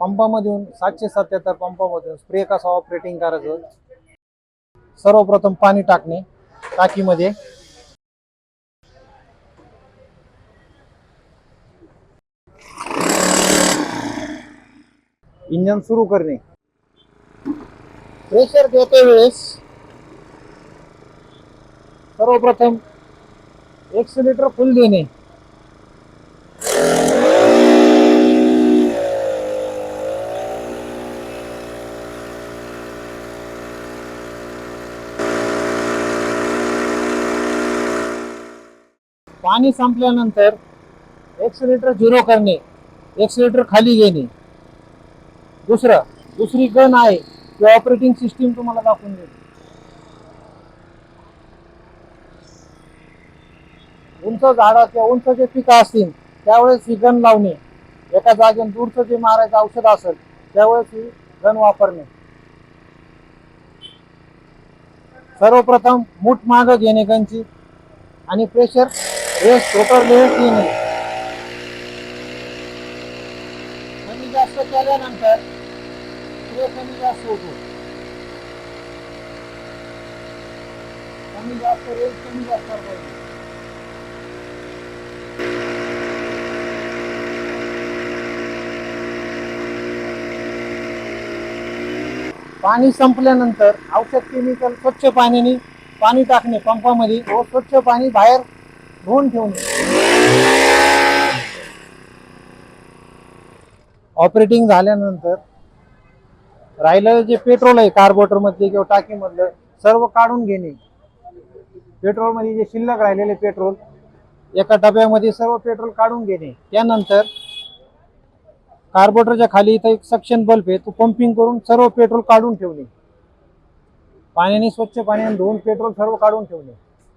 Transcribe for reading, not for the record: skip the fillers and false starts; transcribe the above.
पंपामधून 777 पंपामधून spray कसा operating करायचं. सर्वप्रथम पाणी टाकणे टाकीमध्ये. इंजन सुरू करणे. प्रेशर देते वेळेस सर्वप्रथम एक्सिलेटर फुल देणे. पाणी संपल्यानंतर एक्सिलेटर झिरो करणे. एक्सिलेटर खाली घेणे. दुसरी गन आहे ती ऑपरेटिंग सिस्टीम तुम्हाला दाखवून देते. उंच झाडाच्या उंच जे पिकं असतील त्यावेळेस ही गन लावणे. एका जागेवर दूरचं जे मारायचं औषध असेल त्यावेळेस ही गन वापरणे. सर्वप्रथम मूठ माग घेणे गनची आणि प्रेशर रेस टोटल रेस येणे. कमी जास्त केल्यानंतर स्प्रे कमी जास्त होतो. कमी जास्त रेस कमी जास्त पाहिजे. पाणी संपल्यानंतर औषध केमिकल स्वच्छ पाण्याने पाणी टाकणे पंपामध्ये व स्वच्छ पाणी बाहेर धुवून ठेवणे. ऑपरेटिंग झाल्यानंतर राहिलेलं जे पेट्रोल आहे कार्बोरेटर मध्ये किंवा टाकीमधलं सर्व काढून घेणे. पेट्रोल मध्ये जे शिल्लक राहिलेले पेट्रोल एका डब्यामध्ये सर्व पेट्रोल काढून घेणे. त्यानंतर कार्बोरेटरच्या खाली इथं एक सक्शन बल्ब आहे तो पंपिंग करून सर्व पेट्रोल काढून ठेवणे. पाण्याने स्वच्छ पाण्याने धुवून पेट्रोल सर्व काढून ठेवणे.